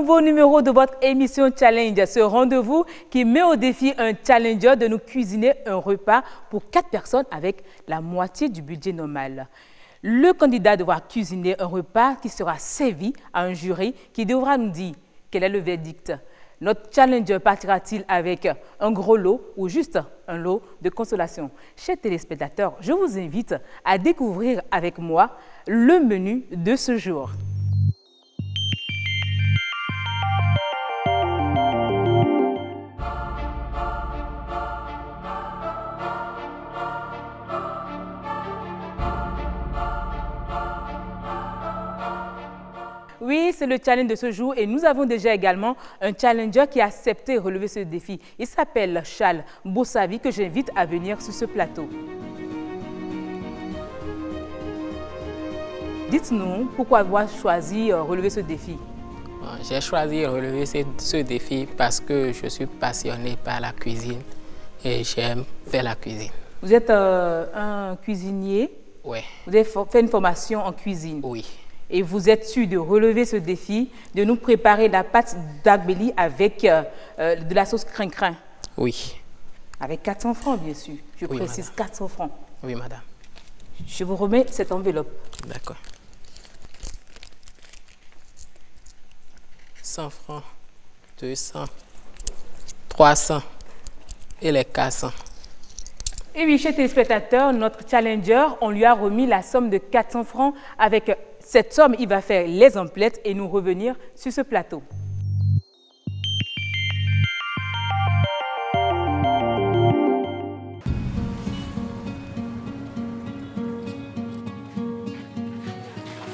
nouveau numéro de votre émission Challenge, ce rendez-vous qui met au défi un challenger de nous cuisiner un repas pour 4 personnes avec la moitié du budget normal. Le candidat devra cuisiner un repas qui sera servi à un jury qui devra nous dire quel est le verdict. Notre challenger partira-t-il avec un gros lot ou juste un lot de consolation? Chers téléspectateurs, je vous invite à découvrir avec moi le menu de ce jour. Oui, c'est le challenge de ce jour et nous avons déjà également un challenger qui a accepté de relever ce défi. Il s'appelle Charles Bossavi que j'invite à venir sur ce plateau. Dites-nous pourquoi avoir choisi relever ce défi. J'ai choisi de relever ce défi parce que je suis passionné par la cuisine et j'aime faire la cuisine. Vous êtes un cuisinier? Oui. Vous avez fait une formation en cuisine? Oui. Et vous êtes sûr de relever ce défi, de nous préparer la pâte d'agbeli avec de la sauce crin-crin? Oui. Avec 400 francs, bien sûr. Je précise, madame. 400 francs. Oui, madame. Je vous remets cette enveloppe. D'accord. 100 francs, 200, 300 et les 400. Et oui, chers téléspectateurs, notre challenger, on lui a remis la somme de 400 francs. Avec cette somme, il va faire les emplettes et nous revenir sur ce plateau.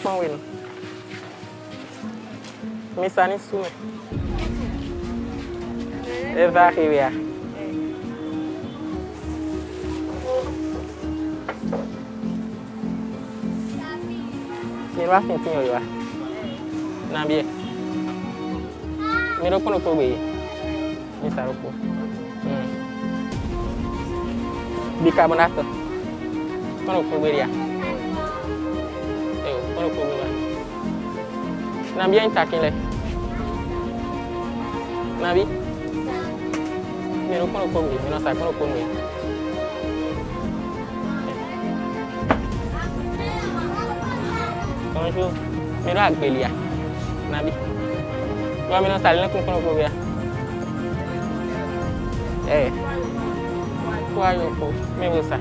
Bon, oui. Mais ça n'est soumis. Elle va arriver. Mira fintinho yo. Na bie. Mira kono ko be. Ni saroko. Bicarbonato. Kono ko be ya. Kono ko be. Na bie ntakile. Na bi. Mira kono ko be, mira sa kono ko be. Bonjour, je suis Agbelia. Nabi. Je suis salé dans le couvert. Eh. Quoi, Yoko? Mais où ça?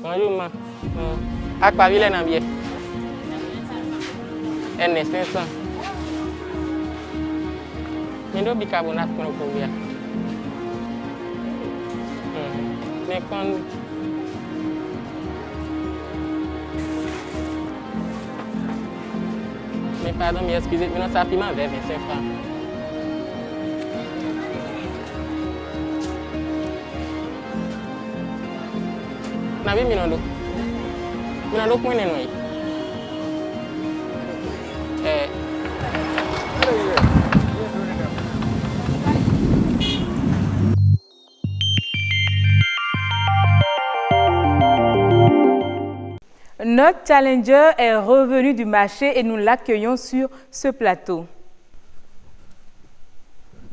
Bonjour, ma. Aquaville Nabier. N500. Mais do bicarbonate kono ko biya. Mais quand mais pardon, mais excusez, mais ça piment vers 25 francs. Nabi minando. Minando ko nenoi. Notre challenger est revenu du marché et nous l'accueillons sur ce plateau.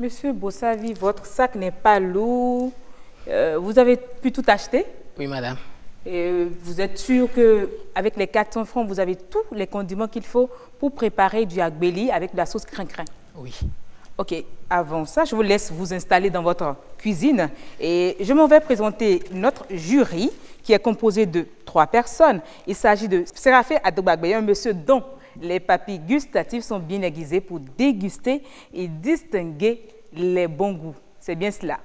Monsieur Bossavi, votre sac n'est pas lourd. Vous avez pu tout acheter? Oui, madame. Et vous êtes sûr qu'avec les 400 francs, vous avez tous les condiments qu'il faut pour préparer du agbeli avec de la sauce crin-crin? Oui. Ok, avant ça, je vous laisse vous installer dans votre cuisine et je m'en vais présenter notre jury qui est composé de 3 personnes. Il s'agit de Séraphin Adogbagbe, un monsieur dont les papilles gustatives sont bien aiguisées pour déguster et distinguer les bons goûts. C'est bien cela?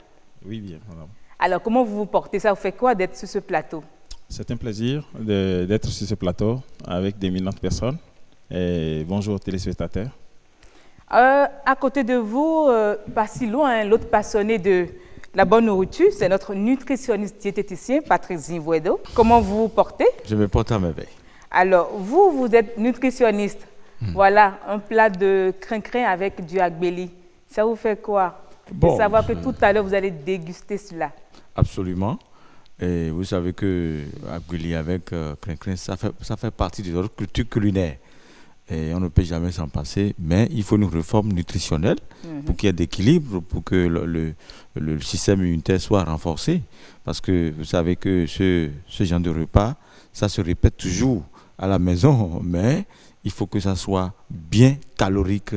Oui, bien, madame. Alors, comment vous vous portez? Ça vous fait quoi d'être sur ce plateau? C'est un plaisir d'être sur ce plateau avec d'éminentes personnes. Et bonjour téléspectateurs. À côté de vous, pas si loin, l'autre passionné de la bonne nourriture, c'est notre nutritionniste diététicien, Patrick Zinvuedo. Comment vous vous portez? Je me porte à merveille. Alors, vous êtes nutritionniste. Voilà, un plat de crin-crin avec du agbeli. Ça vous fait quoi Bon, de savoir que tout à l'heure, vous allez déguster cela? Absolument. Et vous savez que Agbeli avec Crincrin, ça fait partie de notre culture culinaire. Et on ne peut jamais s'en passer, mais il faut une réforme nutritionnelle pour qu'il y ait d'équilibre, pour que le système immunitaire soit renforcé. Parce que vous savez que ce genre de repas, ça se répète toujours à la maison, mais il faut que ça soit bien calorique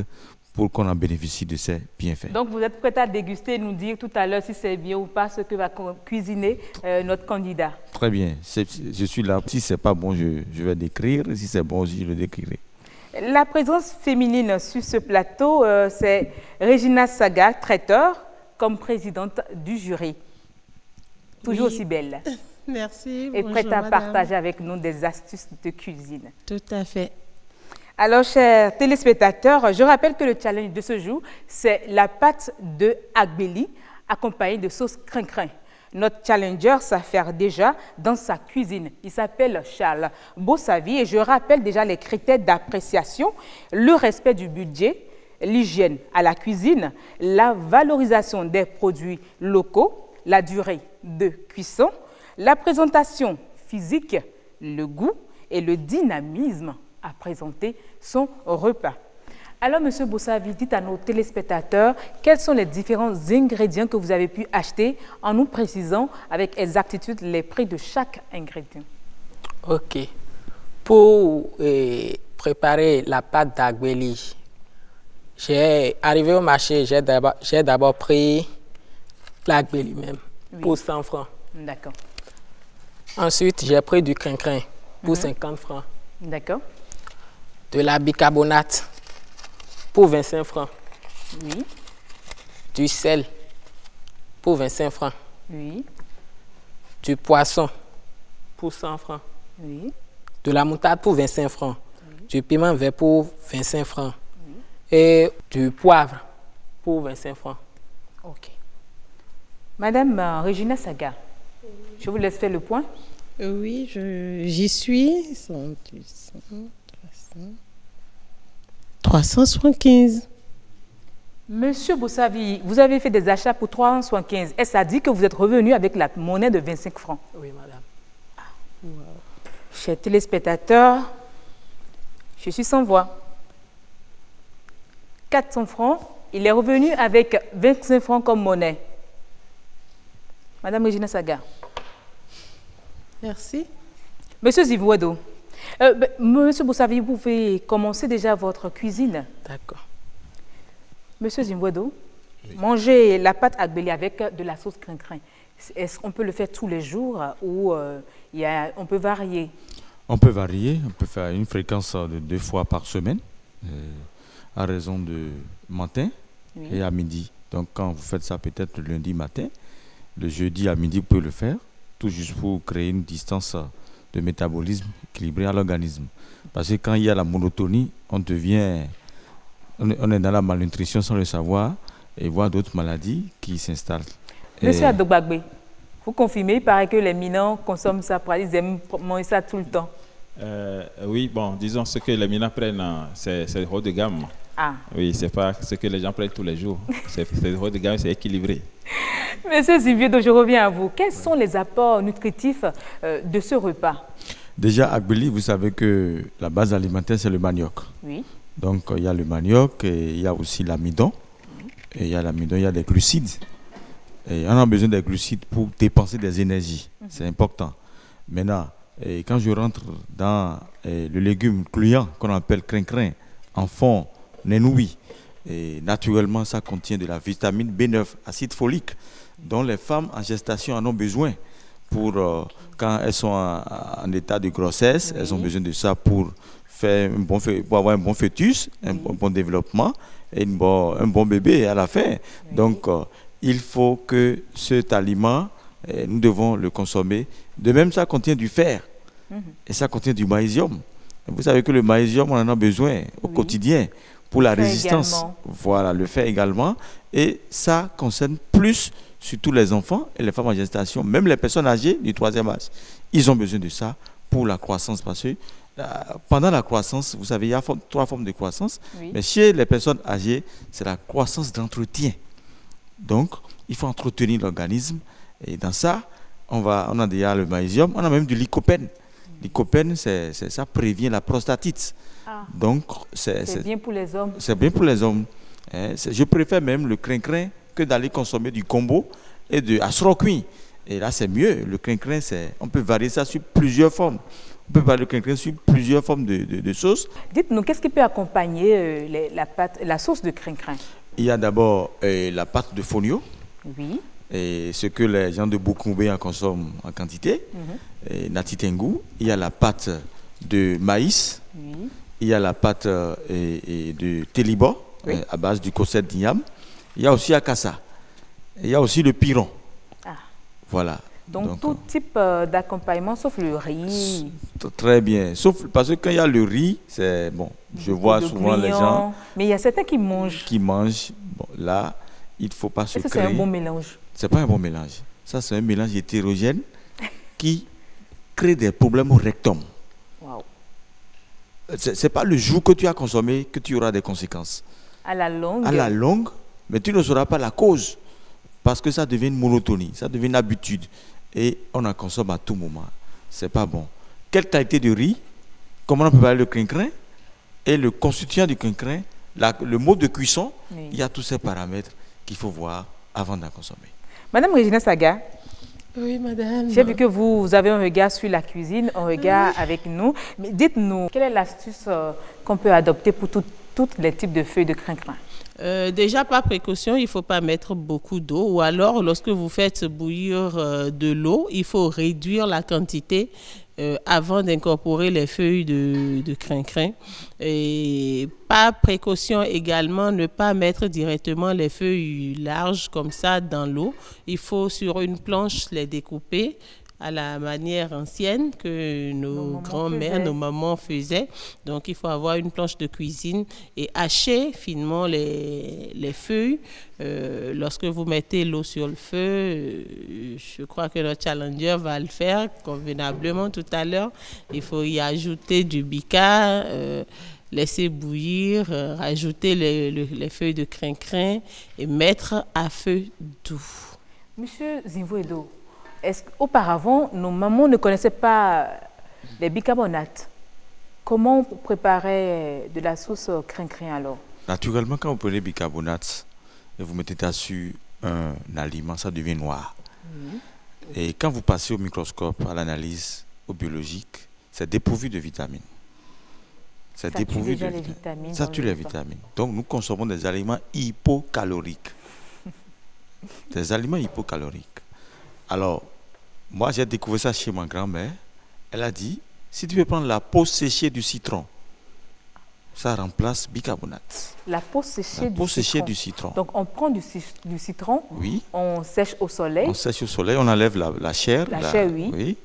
pour qu'on en bénéficie de ces bienfaits. Donc, vous êtes prêt à déguster et nous dire tout à l'heure si c'est bien ou pas ce que va cuisiner notre candidat? Très bien. Je suis là. Si ce n'est pas bon, je vais décrire. Si c'est bon aussi, je le décrirai. La présence féminine sur ce plateau, c'est Regina Saga, traiteur, comme présidente du jury. Toujours aussi belle. Merci. Et bonjour, prête à madame. partager avec nous des astuces de cuisine. Tout à fait. Alors, chers téléspectateurs, je rappelle que le challenge de ce jour, c'est la pâte de Agbeli accompagnée de sauce crin-crin. Notre challenger s'affaire déjà dans sa cuisine. Il s'appelle Charles Bossavi et je rappelle déjà les critères d'appréciation, le respect du budget, l'hygiène à la cuisine, la valorisation des produits locaux, la durée de cuisson, la présentation physique, le goût et le dynamisme à présenter son repas. Alors, M. Bossavi, dites à nos téléspectateurs quels sont les différents ingrédients que vous avez pu acheter en nous précisant avec exactitude les prix de chaque ingrédient. Ok. Pour préparer la pâte d'Agbeli, j'ai arrivé au marché, j'ai d'abord pris l'Agbeli même pour 100 francs. D'accord. Ensuite, j'ai pris du crin-crin pour 50 francs. D'accord. De la bicarbonate pour 25 francs. Oui. Du sel pour 25 francs. Oui. Du poisson pour 100 francs. Oui. De la moutarde pour 25 francs. Du piment vert pour 25 francs. Et du poivre pour 25 francs. OK. Madame Regina Saga, je vous laisse faire le point. Oui, j'y suis. 375. Monsieur Bossavi, vous avez fait des achats pour 375. Est-ce à dire que vous êtes revenu avec la monnaie de 25 francs? Oui, madame. Chers téléspectateurs, je suis sans voix. 400 francs, il est revenu avec 25 francs comme monnaie. Madame Regina Saga. Merci. Monsieur Zivouedo, Monsieur Bossavi, vous pouvez commencer déjà votre cuisine. D'accord. Monsieur Zimwedo, manger la pâte Agbeli avec de la sauce crin-crin, est-ce qu'on peut le faire tous les jours ou on peut varier? On peut varier, on peut faire une fréquence de 2 fois par semaine, à raison de matin et à midi. Donc quand vous faites ça peut-être le lundi matin, le jeudi à midi vous pouvez le faire, tout juste pour créer une distance de métabolisme équilibré à l'organisme. Parce que quand il y a la monotonie, on est dans la malnutrition sans le savoir et voit d'autres maladies qui s'installent. Monsieur Adogbagbe, vous confirmez, il paraît que les minants consomment ça, ils aiment manger ça tout le temps. Oui, bon, disons ce que les minants prennent, c'est haut de gamme. Ah. Oui, c'est pas ce que les gens prennent tous les jours. C'est haut de gamme, c'est équilibré. Monsieur Ziviedo, je reviens à vous. Quels sont les apports nutritifs de ce repas? Déjà, Agbeli, vous savez que la base alimentaire, c'est le manioc. Oui. Donc, il y a le manioc et il y a aussi l'amidon. Et il y a l'amidon, il y a des glucides. Et on a besoin des glucides pour dépenser des énergies. C'est important. Maintenant, quand je rentre dans le légume gluant qu'on appelle crin-crin, en fond, nénoui, et naturellement, ça contient de la vitamine B9, acide folique, dont les femmes en gestation en ont besoin pour quand elles sont en état de grossesse. Elles ont besoin de ça pour pour avoir un bon fœtus, un bon développement et un bon bébé à la fin. Donc, il faut que cet aliment, nous devons le consommer. De même, ça contient du fer et ça contient du magnésium. Vous savez que le magnésium, on en a besoin au quotidien pour la résistance. Également. Voilà, le fer également. Et ça concerne plus surtout les enfants et les femmes en gestation, même les personnes âgées du 3e âge. Ils ont besoin de ça pour la croissance parce que pendant la croissance, vous savez, il y a trois formes de croissance. Oui. Mais chez les personnes âgées, c'est la croissance d'entretien. Donc, il faut entretenir l'organisme. Et dans ça, on a déjà le magnésium, on a même du lycopène. Lycopène, ça prévient la prostatite. Ah. Donc, C'est bien pour les hommes. c'est bien pour les hommes. Je préfère même le crin-crin que d'aller consommer du combo et de asroquin. Et là, c'est mieux. Le crin-crin, on peut varier ça sur plusieurs formes. On peut varier le crin-crin sur plusieurs formes de sauces. Dites-nous, qu'est-ce qui peut accompagner la sauce de crin-crin? Il y a d'abord la pâte de fonio. Oui. Et ce que les gens de Boukoumbe en consomment en quantité. Et Nati Tengu. Il y a la pâte de maïs. Oui. Il y a la pâte de télibo, Oui. à base du cosset d'igname. Il y a aussi akassa. Il y a aussi le piron. Ah. Voilà. Donc tout type d'accompagnement, sauf le riz. Très bien. Sauf parce que quand il y a le riz, c'est bon. Je vois de souvent les grillons. gens Mais il y a certains qui mangent. Bon, là, il ne faut pas se Est-ce que créer. c'est un bon mélange? C'est pas un bon mélange. Ça, c'est un mélange hétérogène qui crée des problèmes au rectum. Waouh. C'est pas le jour que tu as consommé que tu auras des conséquences. À la longue. À la longue, mais tu ne sauras pas la cause. Parce que ça devient une monotonie, ça devient une habitude. Et on en consomme à tout moment. C'est pas bon. Quelle qualité de riz? Comment on peut préparer le crin-crin? Et le constituant du crin-crin, le mode de cuisson, Oui. il y a tous ces paramètres qu'il faut voir avant d'en consommer. Madame Regina Saga, Oui, madame. j'ai vu que vous avez un regard sur la cuisine, un regard avec nous. Mais dites-nous, quelle est l'astuce qu'on peut adopter pour tous les types de feuilles de crin-crin? Déjà, par précaution, il ne faut pas mettre beaucoup d'eau. Ou alors, lorsque vous faites bouillir de l'eau, il faut réduire la quantité avant d'incorporer les feuilles de crin-crin. Et par précaution également, ne pas mettre directement les feuilles larges comme ça dans l'eau. Il faut sur une planche les découper à la manière ancienne que nos grands-mères, nos mamans faisaient. Donc, il faut avoir une planche de cuisine et hacher finement les feuilles. Lorsque vous mettez l'eau sur le feu, je crois que notre challenger va le faire convenablement tout à l'heure. Il faut y ajouter du bica, laisser bouillir, rajouter les feuilles de crin-crin et mettre à feu doux. Monsieur Zinvouedo, est-ce qu'auparavant, nos mamans ne connaissaient pas les bicarbonates? Comment on préparait de la sauce crin-crin alors? Naturellement, quand vous prenez bicarbonate et vous mettez ça sur un aliment, ça devient noir. Et quand vous passez au microscope, à l'analyse, au biologique, c'est dépourvu de vitamines. C'est dépourvu de vitamines. Ça tue les vitamines. Donc, nous consommons des aliments hypocaloriques. Des aliments hypocaloriques. Alors, moi, j'ai découvert ça chez ma grand-mère. Elle a dit, si tu veux prendre la peau séchée du citron, ça remplace bicarbonate. La peau séchée, du citron. Donc, on prend du citron, oui. On sèche au soleil. On sèche au soleil, on enlève la chair. La chair, oui. Oui.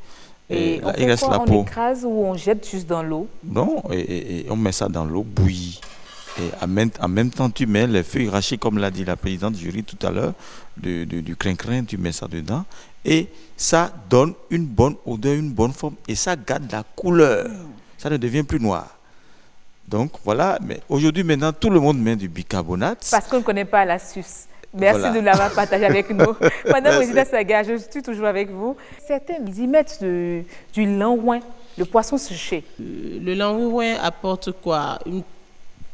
Et là, on il reste la peau. On écrase ou on jette juste dans l'eau? Non, et on met ça dans l'eau bouillie. Et en même temps, tu mets les feuilles rachées, comme l'a dit la présidente du jury tout à l'heure, du crin-crin, tu mets ça dedans. Et ça donne une bonne odeur, une bonne forme. Et ça garde la couleur. Ça ne devient plus noir. Donc voilà, mais aujourd'hui, maintenant, tout le monde met du bicarbonate. Parce qu'on ne connaît pas l'astuce. Merci de l'avoir partagé avec nous. Madame Regina Saga, je suis toujours avec vous. Certains, ils y mettent du langouin, le poisson séché. Le langouin apporte quoi? Une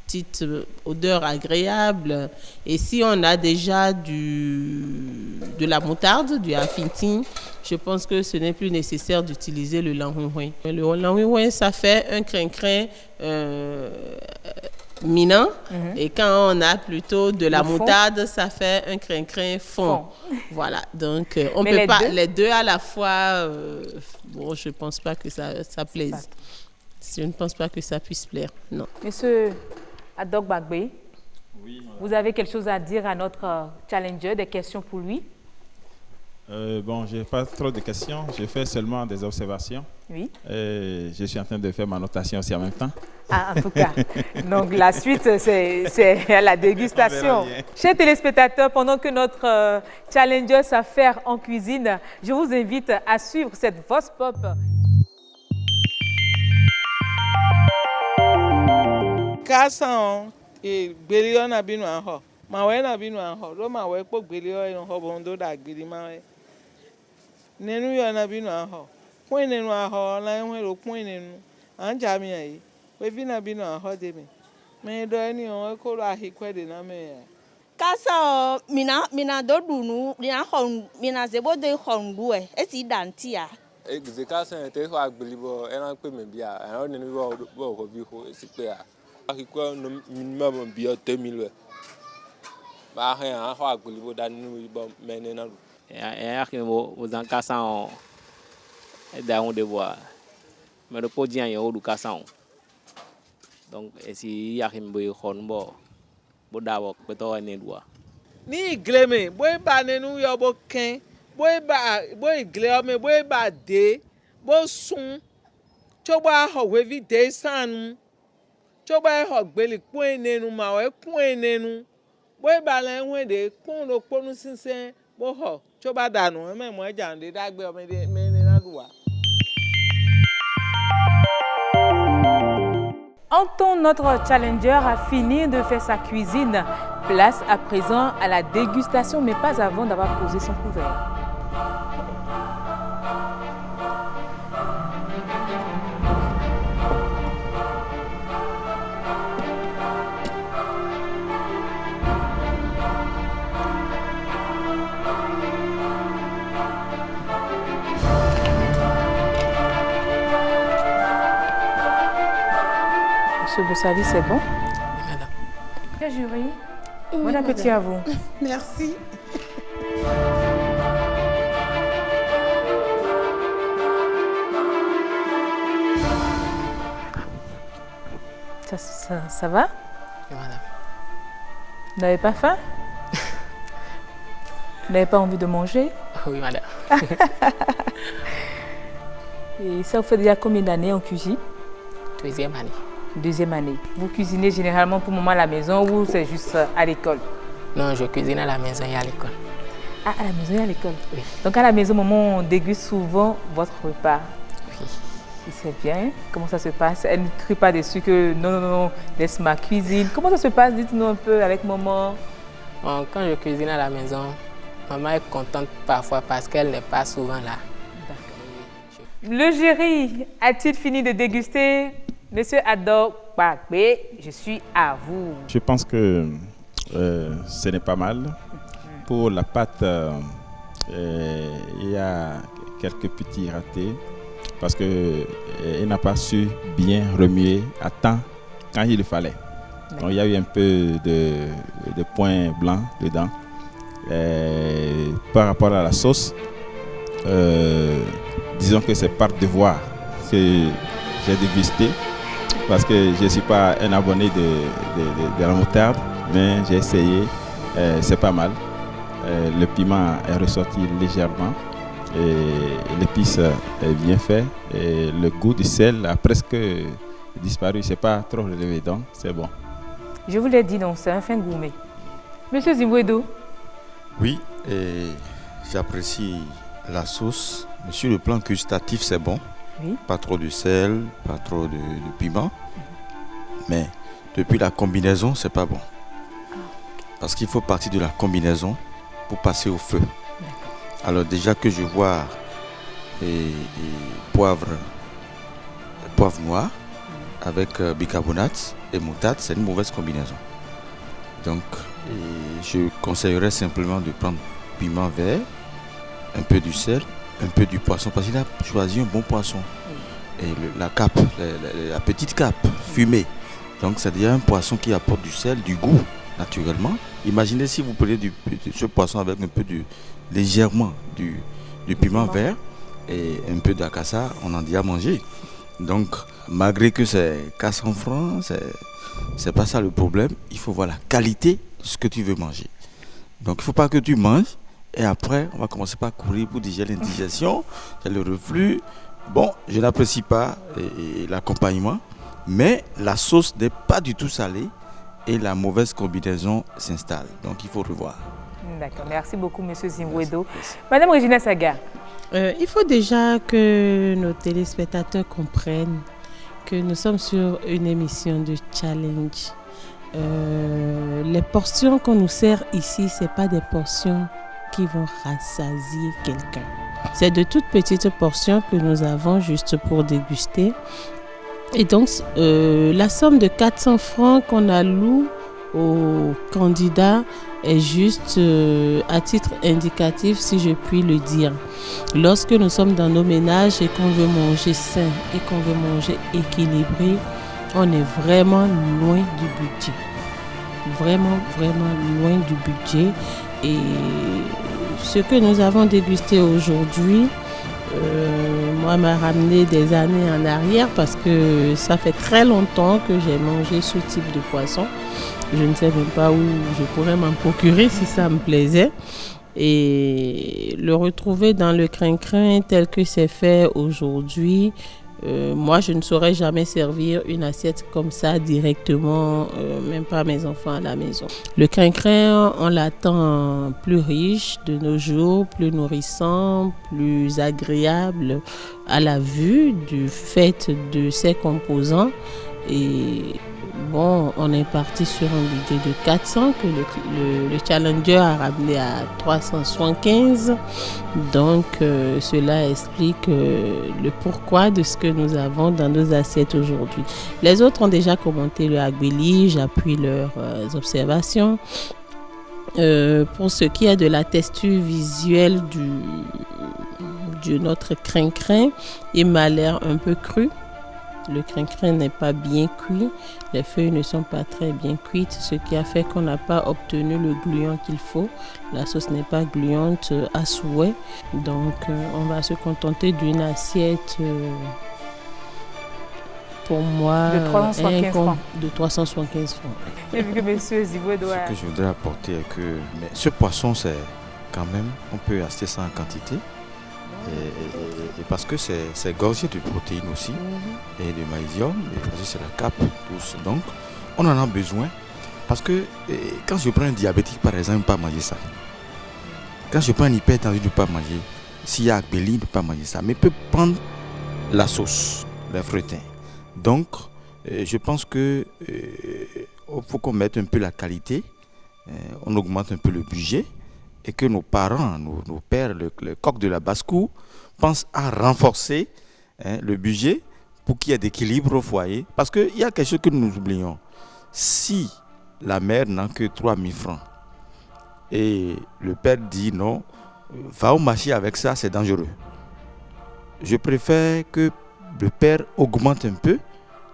petite odeur agréable. Et si on a déjà de la moutarde, du afintin, je pense que ce n'est plus nécessaire d'utiliser le langouin. Le langouin, ça fait un crin-crin minant. Et quand on a plutôt de la moutarde, ça fait un crin-crin fond. Voilà, donc on ne peut pas les deux à la fois. Bon, je ne pense pas que ça plaise. Je ne pense pas que ça puisse plaire, non. Monsieur Adok Bagbe, vous avez quelque chose à dire à notre challenger, des questions pour lui? Bon, je n'ai pas trop de questions, je fais seulement des observations. Oui. Je suis en train de faire ma notation aussi en même temps. Ah, en tout cas. Donc la suite, c'est à la dégustation. Chers téléspectateurs, pendant que notre challenger s'affaire en cuisine, je vous invite à suivre cette Vox Pop. Cassant et Bélion a bien un ho. Ma way a bien un ho. Roma way pour Bélion et un hobondo da Gilima. Nenu yana bien un ho. Point in un ho, line will point in. And Jamie, we vina bien un ho de me. May do any or call a he quaid na me. Kasa mina do dunu mina zebo de hongwe esi dantia the castle take what believe and I put me be I only know what be who is clear. I could no minimum be a 10 million. But I have what believe that new men in a was un cassant down de bois. Mais le podien est au cassant. Donc, si y a un peu de hornbo, Bodawok, but all in Edwa. Ni gleme, boy ba nenu yo bo ken, boy gleme, boy ba de, bo sun. Choba ho wevi de sanu. Choba ho gbeli kwen nenu ma we kwen nenu. Boy ba len we de kon lo ponu sinsen bo ho. Choba danu, me mo jande dagbe o me na duwa. Anton, notre challenger, a fini de faire sa cuisine. Place à présent à la dégustation, mais pas avant d'avoir posé son couvert. Monsieur Boussavi, c'est bon? Madame. Bien jury. Bon appétit à vous. Merci. Ça va? Oui, madame. Vous n'avez pas faim? Vous n'avez pas envie de manger? Oui, madame. Et ça vous fait déjà combien d'années en cuisine? Deuxième année. Deuxième année. Vous cuisinez généralement pour le moment à la maison ou c'est juste à l'école? Non, je cuisine à la maison et à l'école. Ah, à la maison et à l'école? Oui. Donc à la maison, maman, on déguste souvent votre repas. Oui. Et c'est bien. Comment ça se passe? Elle ne crie pas dessus que non, laisse ma cuisine. Comment ça se passe? Dites-nous un peu avec maman. Bon, quand je cuisine à la maison, maman est contente parfois parce qu'elle n'est pas souvent là. Le jury a-t-il fini de déguster? Monsieur Ado Bakbe, je suis à vous. Je pense que ce n'est pas mal. Pour la pâte, il y a quelques petits ratés parce qu'elle n'a pas su bien remuer à temps quand il le fallait. Donc il y a eu un peu de points blancs dedans. Par rapport à la sauce, disons que c'est par devoir que j'ai dégusté. Parce que je ne suis pas un abonné de la moutarde, mais j'ai essayé, c'est pas mal. Le piment est ressorti légèrement, et l'épice est bien fait, et le goût du sel a presque disparu, c'est pas trop relevé, donc c'est bon. Je vous l'ai dit, donc c'est un fin gourmet. Monsieur Zimbwedo. Oui, j'apprécie la sauce. Mais sur le plan gustatif, c'est bon. Oui. Pas trop de sel, pas trop de piment. Mais depuis la combinaison, c'est pas bon. Parce qu'il faut partir de la combinaison pour passer au feu. Alors déjà que je vois poivre noir avec bicarbonate et moutarde, c'est une mauvaise combinaison. Donc je conseillerais simplement de prendre piment vert, un peu du sel, un peu du poisson, parce qu'il a choisi un bon poisson. Et la cape, la petite cape fumée. Donc c'est déjà un poisson qui apporte du sel, du goût naturellement. Imaginez si vous prenez ce poisson avec un peu légèrement du piment vert et un peu d'acassa, on en dit à manger. Donc malgré que c'est 400 francs, c'est pas ça le problème. Il faut voir la qualité de ce que tu veux manger. Donc il ne faut pas que tu manges. Et après, on va commencer par courir pour digérer l'indigestion, le reflux. Bon, je n'apprécie pas l'accompagnement, mais la sauce n'est pas du tout salée et la mauvaise combinaison s'installe. Donc, il faut revoir. D'accord, merci beaucoup, monsieur Zimbwedo. Madame Regina Saga. Il faut déjà que nos téléspectateurs comprennent que nous sommes sur une émission de challenge. Les portions qu'on nous sert ici, ce n'est pas des portions qui vont rassasier quelqu'un. C'est de toutes petites portions que nous avons juste pour déguster. Et donc, la somme de 400 francs qu'on alloue aux candidats est juste à titre indicatif, si je puis le dire. Lorsque nous sommes dans nos ménages et qu'on veut manger sain et qu'on veut manger équilibré, on est vraiment loin du budget. Vraiment, vraiment loin du budget. Et ce que nous avons dégusté aujourd'hui, moi, m'a ramené des années en arrière parce que ça fait très longtemps que j'ai mangé ce type de poisson. Je ne sais même pas où je pourrais m'en procurer si ça me plaisait. Et le retrouver dans le crin-crin tel que c'est fait aujourd'hui, moi, je ne saurais jamais servir une assiette comme ça directement, même pas à mes enfants à la maison. Le crin-crin, on l'attend plus riche de nos jours, plus nourrissant, plus agréable à la vue du fait de ses composants. Et bon, on est parti sur un budget de 400 que le challenger a ramené à 375. Donc, cela explique le pourquoi de ce que nous avons dans nos assiettes aujourd'hui. Les autres ont déjà commenté le agbeli, j'appuie leurs observations. Pour ce qui est de la texture visuelle de notre crin-crin, il m'a l'air un peu cru. Le crin-crin n'est pas bien cuit, les feuilles ne sont pas très bien cuites, ce qui a fait qu'on n'a pas obtenu le gluant qu'il faut. La sauce n'est pas gluante à souhait, donc on va se contenter d'une assiette pour moi de 375 francs. De 375 francs. Et vu que monsieur Ziboué doit... Ce que je voudrais apporter est que ce poisson, c'est quand même, on peut acheter ça en quantité. Et parce que c'est gorgé de protéines aussi et de magnésium, et parce que c'est la cape douce. Donc, on en a besoin parce que quand je prends un diabétique, par exemple, il ne peut pas manger ça. Quand je prends un hypertendu, il ne peut pas manger. S'il y a agbeli, il ne peut pas manger ça. Mais il peut prendre la sauce, les fruitins. Donc, je pense qu'il faut qu'on mette un peu la qualité, on augmente un peu le budget. Et que nos parents, nos pères, le coq de la basse-cour, pensent à renforcer le budget pour qu'il y ait d'équilibre au foyer. Parce qu'il y a quelque chose que nous oublions. Si la mère n'a que 3 000 francs et le père dit non, va au marché avec ça, c'est dangereux. Je préfère que le père augmente un peu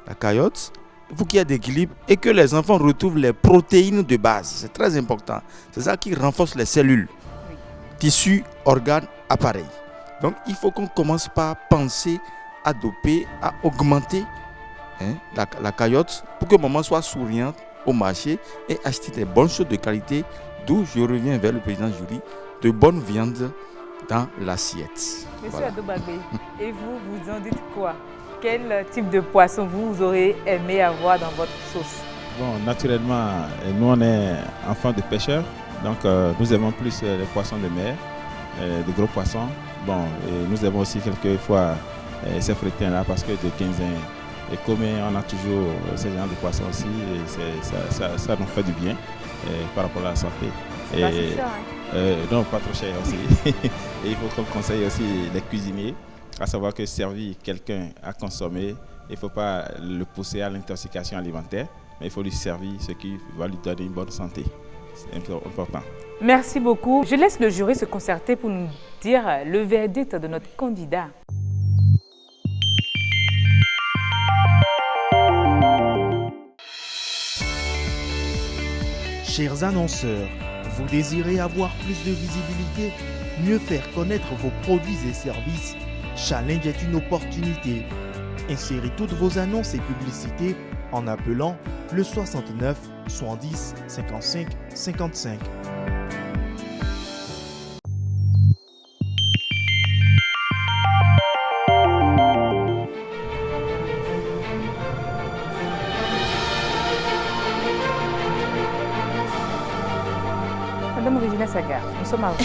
la caillotte pour qu'il y ait d'équilibre et que les enfants retrouvent les protéines de base. C'est très important. C'est ça qui renforce les cellules, tissus, organes, appareils. Donc, il faut qu'on commence par penser à doper, à augmenter la caillotte pour que maman soit souriante au marché et acheter des bonnes choses de qualité. D'où je reviens vers le président jury, de bonnes viandes dans l'assiette. Monsieur Adobagbe, et vous en dites quoi? Quel type de poisson vous aurez aimé avoir dans votre sauce? Bon, naturellement, nous on est enfants de pêcheurs, donc nous aimons plus les poissons de mer, de gros poissons. Bon, et nous aimons aussi quelquefois ces fruitins-là parce que de 15 ans, et comme on a toujours ce genre de poissons aussi, et ça nous fait du bien par rapport à la santé. C'est pas si cher, hein? Non, pas trop cher aussi. Et il faut qu'on conseille aussi les cuisiniers, à savoir que servir quelqu'un à consommer, il ne faut pas le pousser à l'intoxication alimentaire, mais il faut lui servir ce qui va lui donner une bonne santé. C'est important. Merci beaucoup. Je laisse le jury se concerter pour nous dire le verdict de notre candidat. Chers annonceurs, vous désirez avoir plus de visibilité, mieux faire connaître vos produits et services? Challenge est une opportunité. Insérez toutes vos annonces et publicités en appelant le 69 70 55 55. Madame Regina Sagar, nous sommes à vous.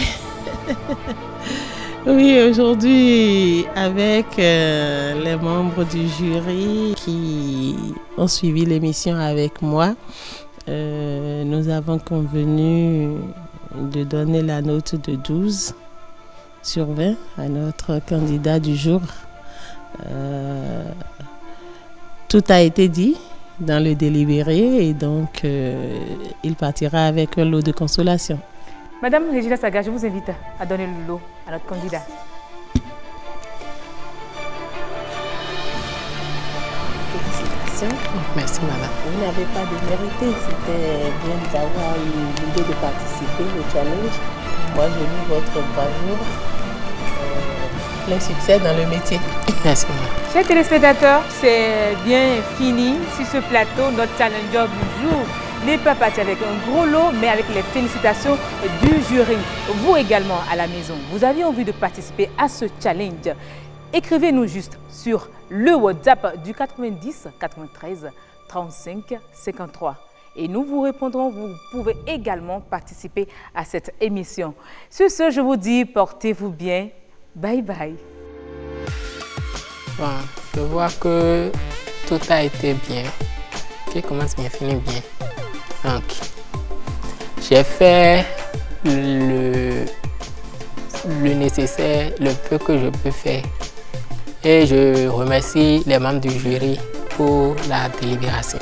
Oui, aujourd'hui, avec les membres du jury qui ont suivi l'émission avec moi, nous avons convenu de donner la note de 12 sur 20 à notre candidat du jour. Tout a été dit dans le délibéré et donc il partira avec un lot de consolation. Madame Regina Saga, je vous invite à donner le lot à notre candidat. Félicitations. Merci, madame. Vous n'avez pas démérité, c'était bien d'avoir eu l'idée de participer au challenge. Moi, je loue votre bravoure. Plein succès dans le métier. Merci, madame. Chers téléspectateurs, c'est bien fini sur ce plateau. Notre challenger du jour n'est pas parti avec un gros lot, mais avec les félicitations du jury. Vous également à la maison, vous aviez envie de participer à ce challenge. Écrivez-nous juste sur le WhatsApp du 90 93 35 53. Et nous vous répondrons, vous pouvez également participer à cette émission. Sur ce, je vous dis, portez-vous bien. Bye bye. Bon, je vois que tout a été bien. Qui commence bien, finit bien. Donc, j'ai fait le nécessaire, le peu que je peux faire. Et je remercie les membres du jury pour la délibération.